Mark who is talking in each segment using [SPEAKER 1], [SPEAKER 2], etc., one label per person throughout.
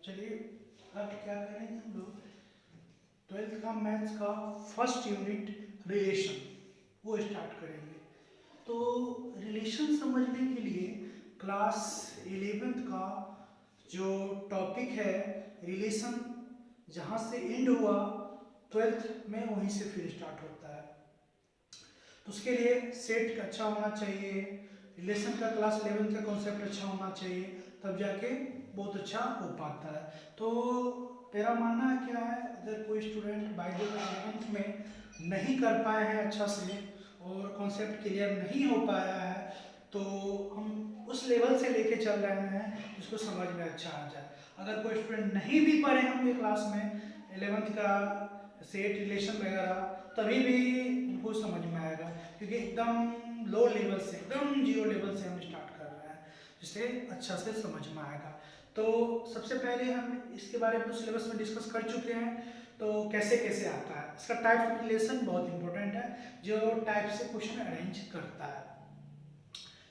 [SPEAKER 1] चलिए अब क्या करेंगे हम लोग, ट्वेल्थ का मैथ्स का फर्स्ट यूनिट रिलेशन वो स्टार्ट करेंगे। तो रिलेशन समझने के लिए क्लास 11th का जो टॉपिक है रिलेशन, जहाँ से एंड हुआ ट्वेल्थ में वहीं से फिर स्टार्ट होता है। तो उसके लिए सेट अच्छा होना चाहिए, रिलेशन का क्लास 11th का कॉन्सेप्ट अच्छा होना चाहिए, तब जाके बहुत अच्छा हो पाता है। तो तेरा मानना क्या है, अगर कोई student by the way 11th में नहीं कर पाए हैं अच्छा से और कॉन्सेप्ट क्लियर नहीं हो पाया है, तो हम उस लेवल से लेके चल रहे हैं जिसको समझ में अच्छा आ जाए। अगर कोई स्टूडेंट नहीं भी पढ़े होंगे क्लास में 11th का सेट रिलेशन वगैरह, तभी भी उनको समझ में आएगा, क्योंकि एकदम लो लेवल से, एकदम जीरो लेवल से हम स्टार्ट कर रहे हैं, जिससे अच्छा से समझ में आएगा। तो सबसे पहले हम इसके बारे में तो सिलेबस में डिस्कस कर चुके हैं, तो कैसे कैसे आता है इसका टाइप ऑफ रिलेशन बहुत इंपॉर्टेंट है, जो टाइप से क्वेश्चन अरेंज करता है।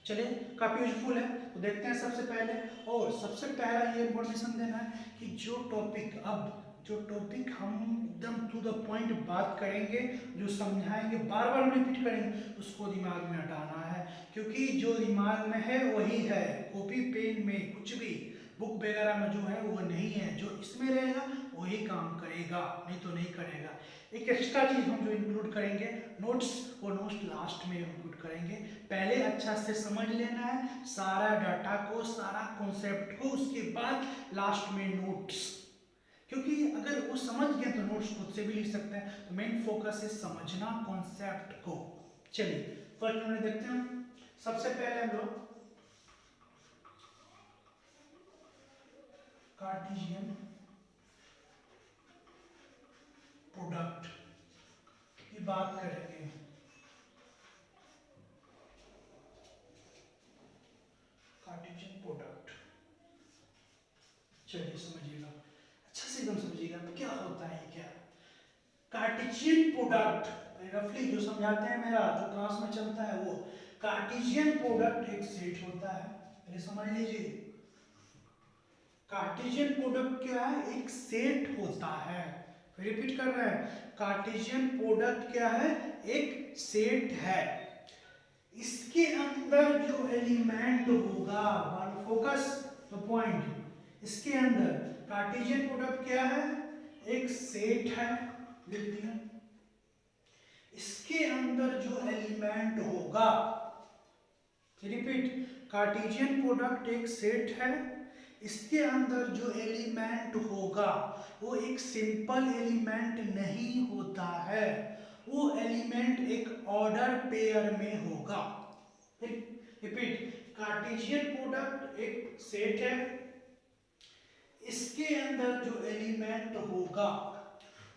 [SPEAKER 1] चलिए काफ़ी यूजफुल है, तो देखते हैं सबसे पहले। और सबसे पहला ये इंफॉर्मेशन देना है कि जो टॉपिक हम एकदम टू द पॉइंट बात करेंगे, जो समझाएंगे, बार बार रिपीट करेंगे, उसको दिमाग में हटाना है, क्योंकि जो दिमाग में है वही है। कॉपी पेन में कुछ भी बुक वगैरह में जो है वो नहीं है, जो इसमें रहेगा वही काम करेगा, नहीं तो नहीं करेगा। एक एक्स्ट्रा चीज हम जो इंक्लूड करेंगे नोट्स, वो नोट्स लास्ट में इंक्लूड करेंगे। पहले अच्छा से समझ लेना है सारा डाटा को, सारा कॉन्सेप्ट को, उसके बाद लास्ट में नोट्स, क्योंकि अगर वो समझ गए तो नोट्स खुद से भी लिख सकते हैं। तो मेन फोकस है समझना कॉन्सेप्ट को। चलिए फर्स्ट में देखते हैं। सबसे पहले हम लोग कार्टेशियन प्रोडक्ट की बात करेंगे। कार्टेशियन प्रोडक्ट, चलिए समझिएगा अच्छा से, एकदम समझिएगा क्या होता है। क्या कार्टेशियन प्रोडक्ट रफली जो समझाते हैं, मेरा जो क्लास में चलता है वो कार्टेशियन प्रोडक्ट एक सेट होता है। पहले समझ लीजिए, कार्टेशियन प्रोडक्ट क्या है, एक सेट होता है। फिर रिपीट कर रहे हैं, कार्टेशियन प्रोडक्ट क्या है, एक सेट है। इसके अंदर जो एलिमेंट होगा, फोकस द पॉइंट, इसके अंदर कार्टेशियन प्रोडक्ट क्या है, एक सेट है, लिख दिया। इसके अंदर जो एलिमेंट होगा, रिपीट, कार्टेशियन प्रोडक्ट एक सेट है, इसके अंदर जो एलिमेंट होगा वो एक सिंपल एलिमेंट नहीं होता है, वो एलिमेंट एक ऑर्डर पेयर में होगा। रिपीट, कार्टेशियन प्रोडक्ट एक सेट है, इसके अंदर जो एलिमेंट होगा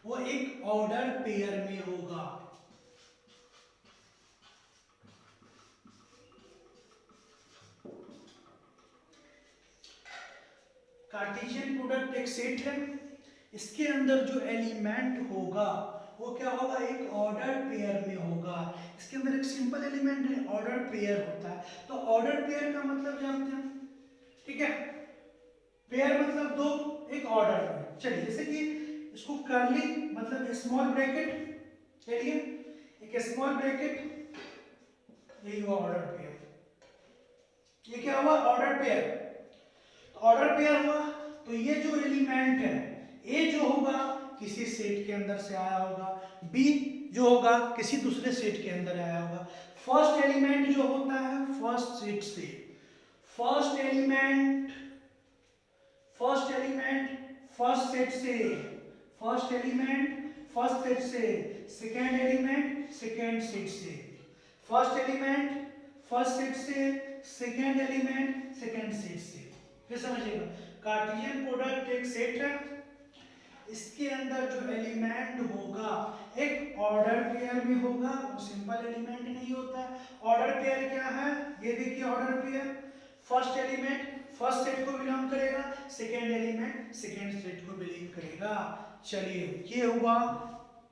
[SPEAKER 1] वो एक ऑर्डर पेयर में होगा। कार्टेशियन प्रोडक्ट एक सेट है, इसके अंदर जो एलिमेंट होगा वो क्या होगा, एक ऑर्डर पेयर में होगा। इसके अंदर एक सिंपल एलिमेंट है, ऑर्डर पेयर होता है। तो ऑर्डर पेयर का मतलब जानते हैं, ठीक है, पेयर मतलब दो, एक ऑर्डर में। चलिए जैसे कि इसको करली मतलब स्मॉल ब्रैकेट, चलिए एक स्मॉल ब्रैकेट, यही हुआ ऑर्डर पेयर। ये क्या हुआ, ऑर्डर पेयर। ऑर्डर पेयर हुआ तो ये जो एलिमेंट है, ए जो होगा किसी सेट के अंदर से आया होगा, बी जो होगा किसी दूसरे सेट के अंदर आया होगा। फर्स्ट एलिमेंट जो होता है फर्स्ट सेट से, first element first element first set से, फर्स्ट एलिमेंट फर्स्ट सेट से, सेकेंड एलिमेंट सेकेंड सेट से, फर्स्ट एलिमेंट फर्स्ट सेट से, सेकेंड एलिमेंट सेकेंड सेट से। फिर समझिएगा, कार्टेशियन प्रोडक्ट एक सेट है, इसके अंदर जो एलिमेंट होगा एक ऑर्डर पेयर में होगा, वो सिंपल एलिमेंट नहीं होता है। ऑर्डर पेयर क्या है, ये देखिए order pair, first element first set को बिलोंग करेगा, सेकेंड एलिमेंट सेकेंड सेट को बिलोंग करेगा। चलिए ये हुआ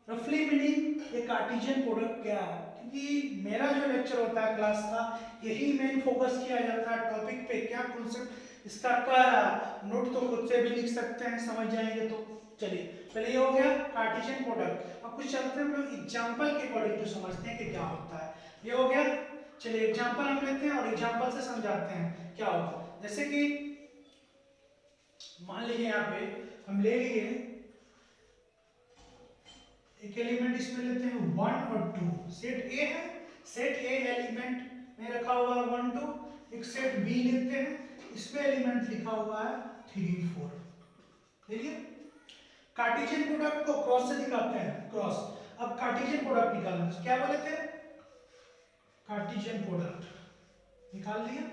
[SPEAKER 1] रफली मीनिंग ये कार्टेशियन प्रोडक्ट क्या है। क्योंकि मेरा जो लेक्चर होता है क्लास का, यही मेन फोकस किया जाता है टॉपिक पे, क्या कॉन्सेप्ट इसका कह रहा नोट तो खुद से भी लिख सकते हैं, समझ जाएंगे तो। चलिए पहले ये हो गया कार्टेशियन प्रोडक्ट। अब कुछ चलते हैं हम लोग एग्जांपल के अकॉर्डिंग टू समझते हैं कि क्या होता है। ये हो गया। चलिए एग्जांपल हम लेते हैं और एग्जांपल से समझाते हैं क्या होगा। जैसे कि मान लीजिए यहाँ पे हम ले लिए एक एलिमेंट, इसमें लेते हैं 1 और 2, सेट ए है, सेट ए एलिमेंट में रखा हुआ है 1 2। एक सेट बी लेते हैं, इसमें एलिमेंट लिखा हुआ है 3 4। देखिए कार्टेशियन प्रोडक्ट को क्रॉस से दिखाते हैं, क्रॉस। अब कार्टेशियन प्रोडक्ट निकालना, क्या बोले थे, कार्टेशियन प्रोडक्ट निकाल लिया।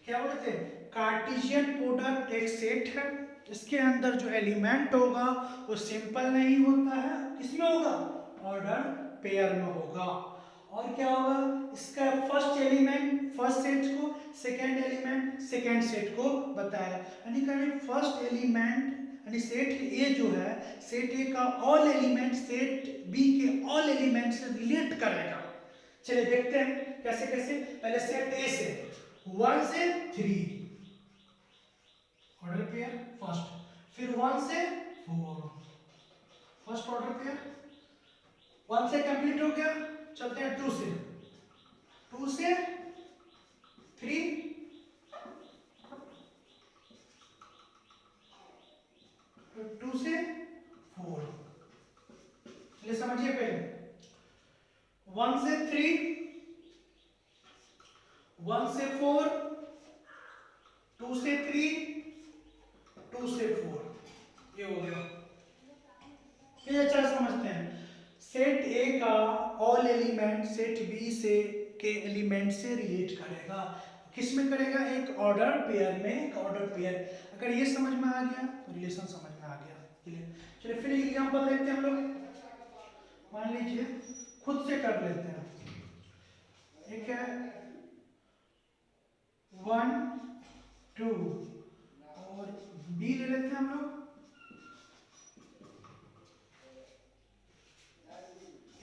[SPEAKER 1] क्या बोले थे, कार्टेशियन प्रोडक्ट एक सेट है, इसके अंदर जो एलिमेंट होगा वो सिंपल नहीं होता है, किसमें होगा, ऑर्डर पेयर में होगा। और क्या होगा, इसका फर्स्ट एलिमेंट फर्स्ट सेट को, सेकंड एलिमेंट सेकंड सेट को बताया। यानी कि फर्स्ट एलिमेंट यानी सेट ए जो है, सेट ए का ऑल एलिमेंट सेट बी के ऑल एलिमेंट से रिलेट करेगा। चलिए देखते हैं कैसे कैसे। पहले सेट ए से 1 से 3 ऑर्डर पेयर फर्स्ट, फिर 1 से 4 फर्स्ट ऑर्डर पेयर, 1 से कंप्लीट हो गया। चलते हैं 2 से, 2 से 3, 2 से 4। चलिए समझिए पहले 1 से 3, 1 से 4, 2 से 3, 2 से 4, ये हो गया। ये अच्छा समझते हैं, सेट ए का ऑल एलिमेंट सेट बी से के एलिमेंट से रिलेट करेगा। किस में करेगा, एक ऑर्डर पेयर में, एक ऑर्डर पेयर। अगर ये समझ में आ गया तो रिलेशन समझ में आ गया। चलिए फिर एग्जांपल देखते हैं हम लोग। मान लीजिए खुद से कर लेते हैं, एक है 1 2 और बी ले लेते हैं हम लोग,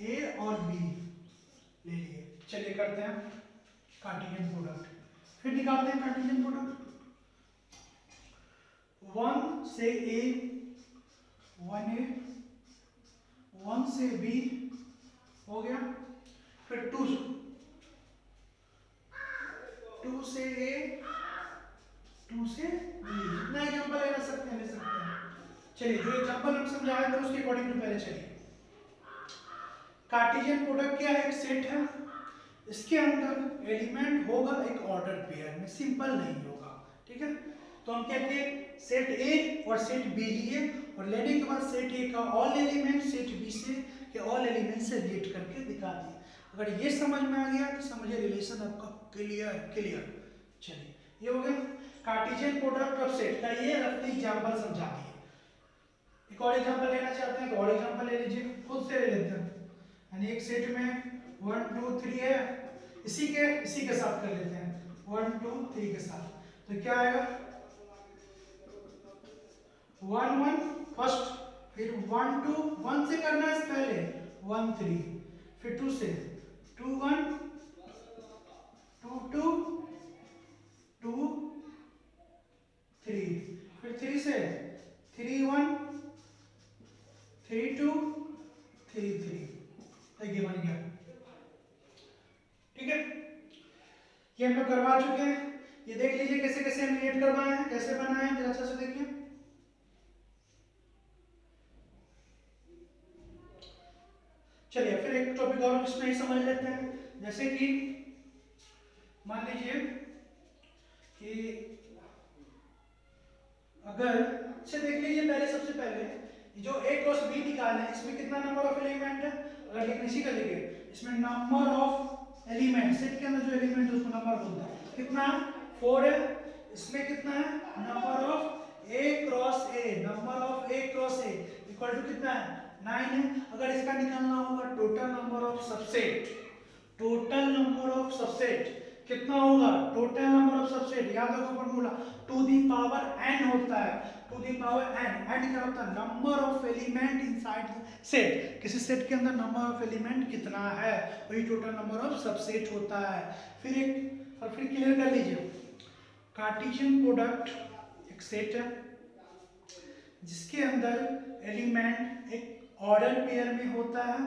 [SPEAKER 1] ए और बी ले लिए। चलिए करते हैं कार्टेशियन प्रोडक्ट, फिर निकालते हैं कार्टेशियन प्रोडक्ट। 1 से ए 1 ए, 1 से बी हो गया, फिर 2 से ए 2 से बी। जितना एग्जांपल ले सकते हैं ले सकते हैं। चलिए जो एग्जांपल हम समझाए थे उसके अकॉर्डिंग टू पहले चलिए। कार्टेशियन प्रोडक्ट क्या है, एक सेट है, इसके अंदर एलिमेंट होगा एक ऑर्डर पेयर में, सिंपल नहीं होगा। ठीक है, तो हम कहते हैं सेट ए और सेट बी लिए, और लेने के बाद सेट ए का ऑल एलिमेंट सेट बी से के ऑल एलिमेंट से रिलेट करके दिखा दिए। अगर ये समझ में आ गया तो समझिए रिलेशन आपका क्लियर क्लियर। चलिए ये हो गया कार्टेशियन प्रोडक्ट ऑफ सेट का, ये रफली एग्जांपल समझा दिए। एक और एग्जांपल लेना चाहते हैं तो और एग्जांपल ले लीजिए, खुद से ले लेते हैं। यानी एक सेट में 1 2 3 है, इसी के साथ कर लेते हैं 1 2 3 के साथ। तो क्या आएगा 1 1 फर्स्ट, फिर 1 2 1 से करना है पहले 1 3, फिर 2 से 2 1 2 2 2 3, फिर 3 से 3 1 3 2 3 3। ये बन गया। ठीक है, ये हम लोग करवा चुके हैं। ये देख लीजिए कैसे कैसे हम क्रिएट करवाए हैं, कैसे बनाए हैं, जरा अच्छा से देखिए। चलिए फिर एक टॉपिक और इसमें ही समझ लेते हैं। जैसे कि मान लीजिए कि अगर से देख लीजिए, पहले सबसे पहले जो a क्रॉस b निकालना है, इसमें कितना नंबर ऑफ एलिमेंट है, अगर लिखने इसी का लिखे, इसमें नंबर ऑफ एलिमेंट, सेट के अंदर जो एलिमेंट है उसको नंबर बोलते हैं, कितना 4 है। इसमें कितना है, number of a cross a, number of a cross a equal to कितना है 9 है। अगर इसका निकालना होगा total number of subset, total number of subset, कितना होगा, टोटल नंबर ऑफ सबसेट, याद रखो formula, two the power n होता है, टू दी पावर n क्या होता है, number of element inside set, किसी सेट के अंदर नंबर ऑफ एलिमेंट कितना है, वही टोटल नंबर ऑफ सबसेट होता है। फिर क्लियर कर लीजिए, कार्टेशियन प्रोडक्ट एक सेट है जिसके अंदर एलिमेंट एक ऑर्डर पेयर में होता है,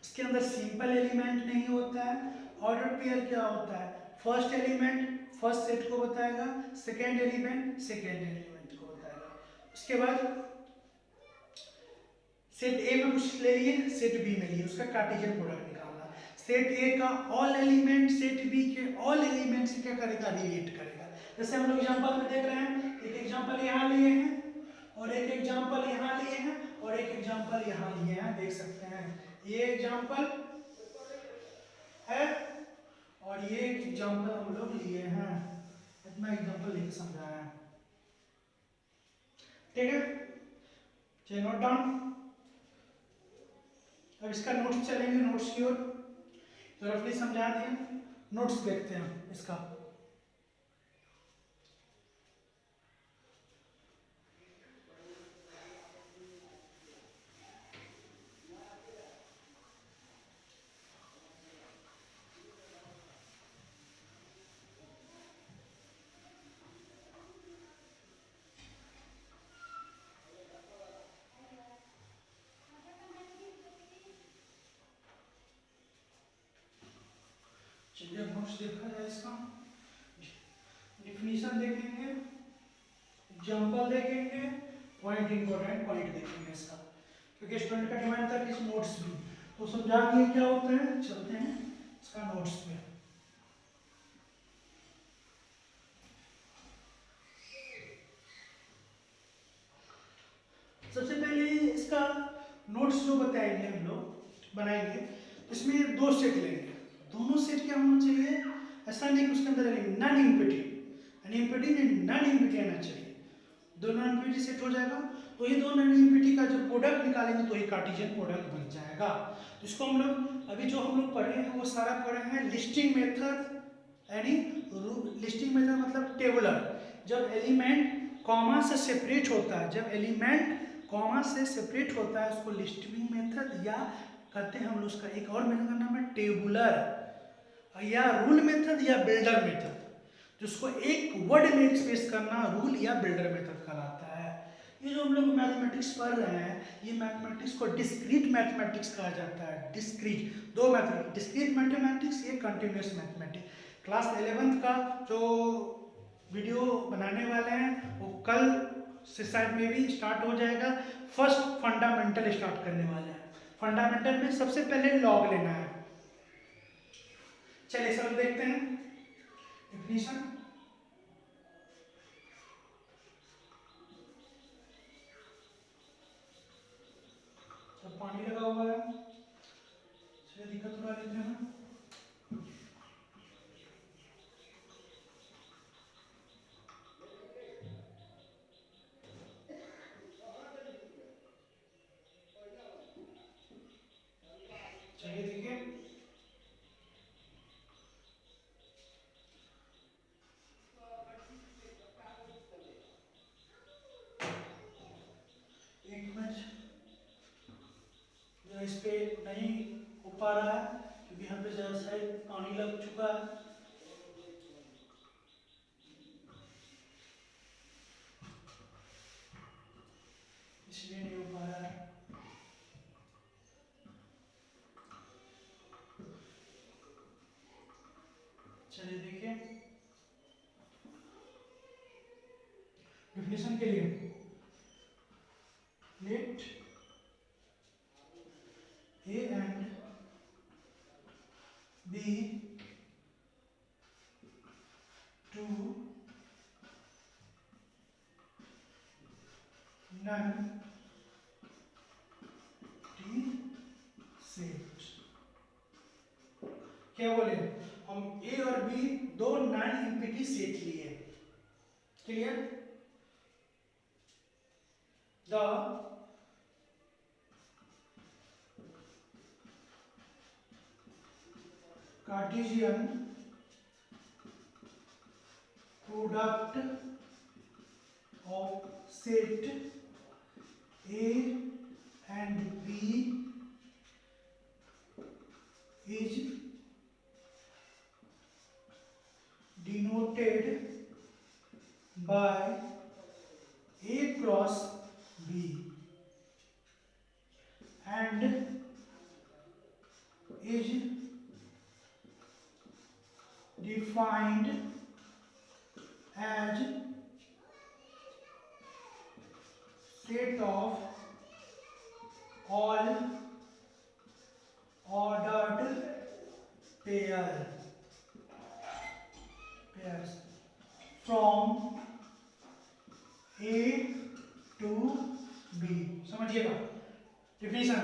[SPEAKER 1] उसके अंदर सिंपल एलिमेंट नहीं होता है। ऑर्डर पेयर क्या होता है, फर्स्ट एलिमेंट फर्स्ट सेट को बताएगा, सेकेंड एलिमेंट सेकेंड एलिमेंट को बताएगा। उसके बाद सेट ए में कुछ ले लिए, सेट बी में लिए, उसका कार्टेशियन प्रोडक्ट निकालना। सेट ए का ऑल एलिमेंट सेट बी के ऑल एलिमेंट से क्या करेगा, रिलेट करेगा। जैसे हम लोग एग्जांपल में देख रहे हैं, एक एग्जांपल यहाँ लिए हैं और एक एग्जांपल यहाँ लिए हैं और एक एग्जांपल यहाँ लिए हैं, देख सकते हैं ये एग्जांपल है और ये एग्जांपल हम लोग लिए हैं। इतना एग्जांपल लेके समझाया है, ठीक है, चलिए नोट डाउन। अब इसका नोट्स चलेंगे, नोट्स की ओर, तो रफली समझा दिया, नोट्स देखते हैं इसका। चलिए नोट्स देखा जाए इसका, डिफिनीशन देखेंगे, एग्जांपल देखेंगे, पॉइंट इंपॉर्टेंट पॉइंट देखेंगे इसका, क्योंकि स्टूडेंट का डिमांड था कि नोट्स भी, तो समझा दिए क्या होता है, चलते हैं इसका नोट्स पे। सबसे पहले इसका नोट्स जो बताएंगे हम लोग बनाएंगे, इसमें दो सेट लेंगे, दोनों सेट क्या होना चाहिए, ऐसा नहीं कि उसके अंदर नॉन इम्पिटी नहीं, नॉन इम्पिटी आना चाहिए, दो नॉन इम्पिटी सेट हो जाएगा, तो ये दो नॉन इम्पिटी का जब प्रोडक्ट निकालेंगे तो ये कार्टेशियन प्रोडक्ट बन जाएगा। तो इसको हम लोग अभी जो हम लोग पढ़े हैं वो सारा पढ़े हैं लिस्टिंग मेथड, यानी लिस्टिंग मेथड मतलब टेबुलर, जब एलिमेंट कॉमा से सेपरेट होता है, जब एलिमेंट कॉमा से सेपरेट होता है उसको लिस्टिंग मेथड या कहते हैं हम लोग, उसका एक और मेथड का नाम है टेबुलर या रूल मेथड या बिल्डर मेथड, जिसको एक वर्ड में एक्सप्रेस करना रूल या बिल्डर मेथड कहलाता है। ये जो हम लोग मैथमेटिक्स पढ़ रहे हैं, ये मैथमेटिक्स को डिस्क्रीट मैथमेटिक्स कहा जाता है। डिस्क्रीट दो मैथमेटिक्स, डिस्क्रीट मैथमेटिक्स, ये कंटिन्यूअस मैथमेटिक्स। क्लास 11th का जो वीडियो बनाने वाले हैं वो कल से शायद में भी स्टार्ट हो जाएगा। फर्स्ट फंडामेंटल स्टार्ट करने वाले हैं। फंडामेंटल में सबसे पहले लॉग लेना है। चलिए सब देखते हैं डेफिनेशन। सब पानी लगा हुआ है, चलिए दिक्कत उड़ा लेते हैं। चलिए देखिए, एक मिनट, इस पे नहीं हो पा रहा है क्योंकि यहाँ पे ज्यादा साइड पानी लग चुका है। इसलिए नहीं हो पा रहा है। चलिए देखिए डेफिनेशन के लिए, let A and B two non टी सेट। क्या बोले हम, ए और बी दो नॉन एम्प्टी सेट लिए, clear. The cartesian product of set A and B is denoted by A cross B and is defined as set of all ordered pairs from A to B। समझिएगा definition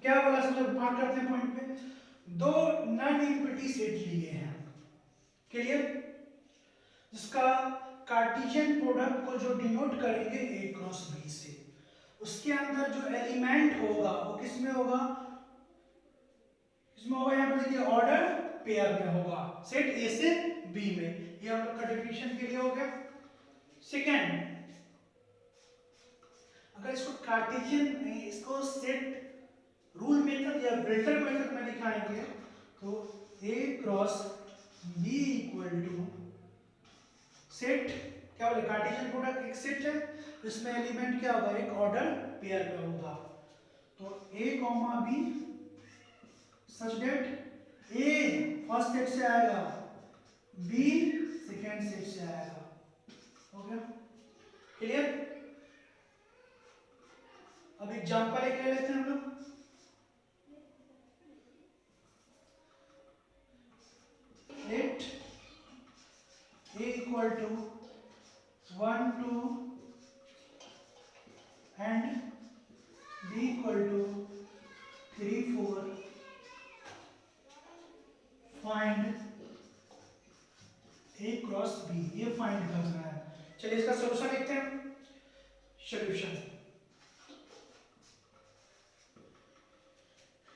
[SPEAKER 1] क्या बोला, सब जब बात करते हैं point पे, दो नॉन इक्विटी सेट लिए हैं, क्लियर, जिसका कार्टेशियन प्रोडक्ट को जो डिनोट करेंगे ए क्रॉस बी से, उसके अंदर जो एलिमेंट होगा वो किसमें होगा, इसमें होगा, यहाँ पर देखिए ऑर्डर पेयर में होगा, सेट ए से बी में। ये हम लोग का डेफिनेशन के लिए हो गया। सेकेंड, अगर इसको कार्टेशियन, इसको सेट रूल मेथड या वेक्टर मेथड में दिखाएंगे तो A cross B equal to set, क्या बोले, कार्टेशियन प्रोडक्ट एक सेट है, इसमें एलिमेंट क्या होगा, एक ऑर्डर पेयर में होगा, तो A comma B such that A first set से आएगा, बी सेकेंड सेट से आएगा। हो गया क्लियर। अब एग्जांपल एक ले लेते हैं हम लोग। Let A equal to 1 2 and B equal to 3 4, find A cross B, ये फाइंड करना है। चलिए इसका सॉल्यूशन देखते हैं। Solution,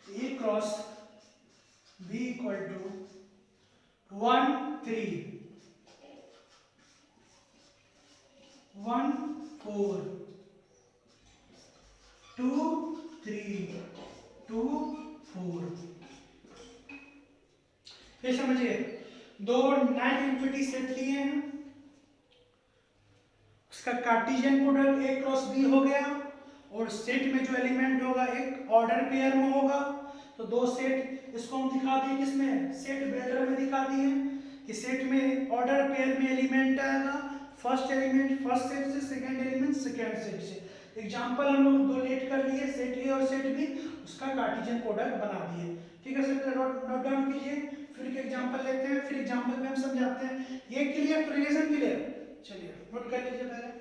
[SPEAKER 1] A cross B equal to 1 3 1 4 2 3 2 4। फिर समझिए, दो नॉन इक्विटी सेट लिए हैं, उसका cartesian product A cross B हो गया, और सेट में जो एलिमेंट होगा एक ऑर्डर पेयर में होगा, तो दो सेट, इसको हम दिखा दिए किसमें, सेट बिल्डर में दिखा दिए कि सेट में ऑर्डर पेयर में एलिमेंट आएगा, फर्स्ट एलिमेंट फर्स्ट सेट से, सेकंड एलिमेंट सेकंड सेट से। एग्जांपल हम लोग दो लेट कर लिए, सेट ए और सेट बी, उसका कार्टेशियन प्रोडक्ट बना दिए। ठीक है सर, नोट डाउन कीजिए, फिर एक एग्जांपल लेते हैं, फिर एग्जांपल में हम समझाते हैं। ये क्लियर, रिलेशन क्लियर, चलिए नोट कर लीजिए पहले।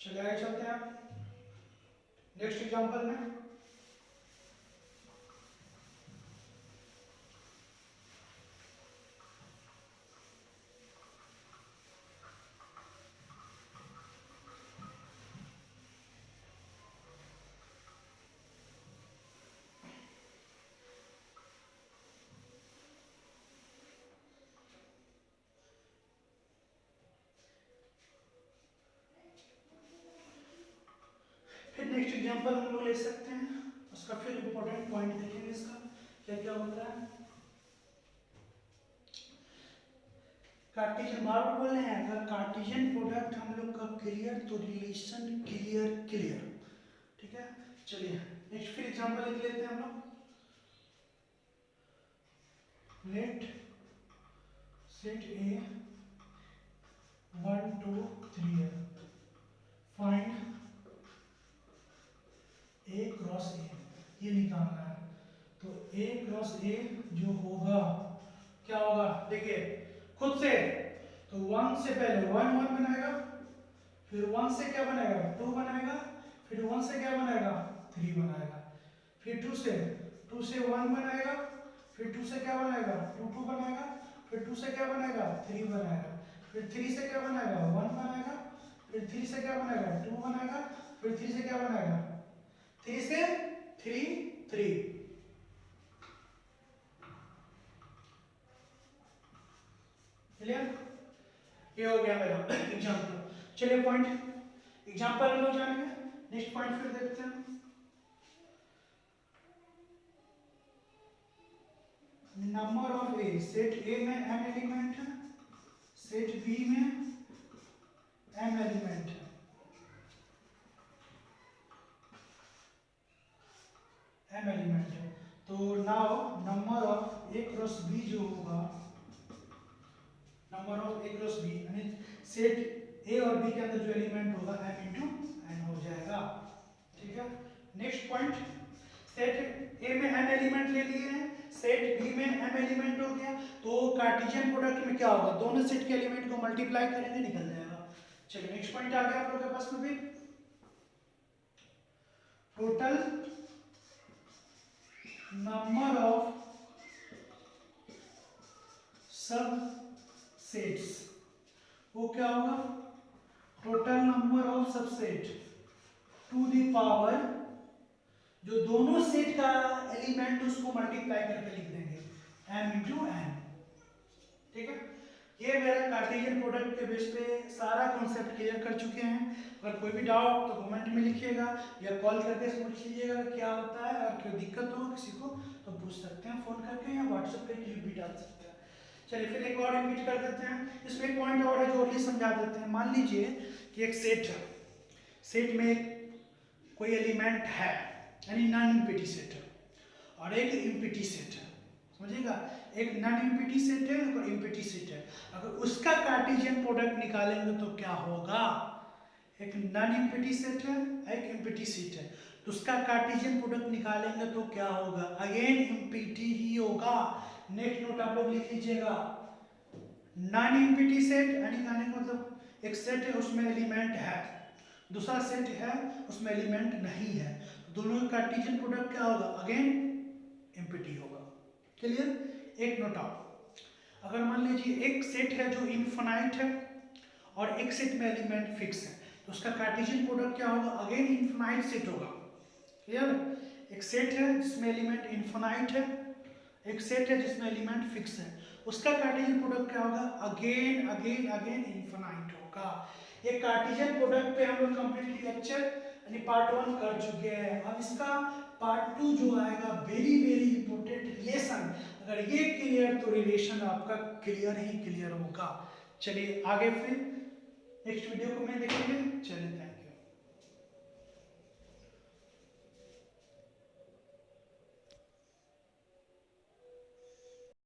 [SPEAKER 1] चलिए आगे चलते हैं नेक्स्ट एग्जांपल में। नेक्स्ट एग्जांपल हम लोग ले सकते हैं, उसका फिर इंपॉर्टेंट पॉइंट देखेंगे, इसका क्या क्या होता है। कार्टेशियन, बार बार बोल रहे हैं, अगर कार्टेशियन प्रोडक्ट हम लोग का क्लियर तो रिलेशन क्लियर क्लियर। ठीक है, चलिए नेक्स्ट फिर एग्जांपल लिख लेते हैं हम लोग। लेट सेट ए 1 2 3 है, फाइंड ए क्रॉस ए, ये निकालना है। तो ए क्रॉस ए जो होगा क्या होगा, देखिए खुद से, तो 1 से पहले 1 1 बनाएगा, फिर 1 से क्या बनाएगा 2 बनाएगा, फिर 1 से क्या बनाएगा 3 बनाएगा, फिर 2 से 1 बनाएगा, फिर 2 से क्या बनाएगा 2 2 बनाएगा, फिर 2 से क्या बनाएगा 3 बनाएगा, फिर 3 से क्या बनाएगा 1 बनाएगा, फिर 3 से क्या बनेगा 2 बनेगा, फिर 3 से क्या बनेगा 3 से 3 क्लियर। ये हो गया मेरा एग्जाम्पल। चलिए पॉइंट एग्जाम्पल हम लोग जानेंगे, नेक्स्ट पॉइंट फिर देखते हैं। Number of A, set A में m एलिमेंट है, सेट बी में m एलिमेंट है, m एलिमेंट है। तो now number of A cross B जो होगा, number of A cross B यानी सेट ए और बी के अंदर जो एलिमेंट होगा m इंटू n हो जाएगा। ठीक है। नेक्स्ट पॉइंट, सेट ए में n एलिमेंट ले लिए हैं, सेट बी में m एलिमेंट हो गया, तो कार्टेशियन प्रोडक्ट में क्या होगा, दोनों सेट के एलिमेंट को मल्टीप्लाई करेंगे, निकल जाएगा। चलिए नेक्स्ट पॉइंट आ गया आप लोगों के पास में भी, total number of subsets, वो क्या होगा, total number of subset to the power, जो दोनों सेट का एलिमेंट उसको मल्टीप्लाई करके लिख देंगे m इंटू n। ठीक है। ये मेरा कार्टेशियन प्रोडक्ट के बेस पे सारा कॉन्सेप्ट क्लियर कर चुके हैं। अगर कोई भी डाउट तो कमेंट में लिखिएगा या कॉल करके पूछ लीजिएगा क्या होता है, और कोई दिक्कत हो किसी को तो पूछ सकते हैं फोन करके, या व्हाट्सएप पे क्लिप भी डाल सकते हैं। चलिए फिर एक और रिपीट कर देते हैं, इसमें एक पॉइंट और है जो और समझा देते हैं। मान लीजिए कि एक सेट है, सेट में कोई एलिमेंट है यानी नॉन इम्पिटी सेट है, और एक इम्पिटी सेट है, समझिएगा, एक नॉन इम्पिटी सेट है और इम्पिटी सेट है। अगर उसका कार्टेशियन प्रोडक्ट निकालेंगे तो क्या होगा, एक नॉन इम्पिटी सेट है, एक इम्पिटी सेट है, तो उसका कार्टेशियन प्रोडक्ट निकालेंगे तो क्या होगा, अगेन इम्पिटी ही होगा। नेक्स्ट नोट आप लोग लिख लीजिएगा, नॉन इम्पिटी सेट यानी कहने का मतलब एक सेट है उसमें एलिमेंट है, दूसरा सेट है उसमें एलिमेंट नहीं है, दोनों का कार्टेशियन प्रोडक्ट क्या होगा, अगेन इम्पिटी होगा। क्लियर। एक नोट आओ, अगर मान लीजिए एक सेट है जो इनफाइनाइट है और एक सेट में एलिमेंट फिक्स है, तो उसका कार्टेशियन प्रोडक्ट क्या होगा, अगेन इनफाइनाइट सेट होगा। क्लियर। एक सेट है जिसमें एलिमेंट इनफाइनाइट है, एक सेट है जिसमें एलिमेंट फिक्स है, उसका कार्टेशियन प्रोडक्ट क्या होगा, अगेन अगेन अगेन इनफाइनाइट होगा। ये कार्टेशियन प्रोडक्ट पे हम लोग कंप्लीटली लेक्चर यानी पार्ट 1 कर चुके हैं। अब इसका पार्ट 2 जो आएगा, वेरी वेरी इंपॉर्टेंट रिलेशन, अगर ये क्लियर तो रिलेशन आपका क्लियर ही क्लियर होगा। चलिए आगे फिर नेक्स्ट वीडियो को मैं देखेंगे। चलिए थैंक यू।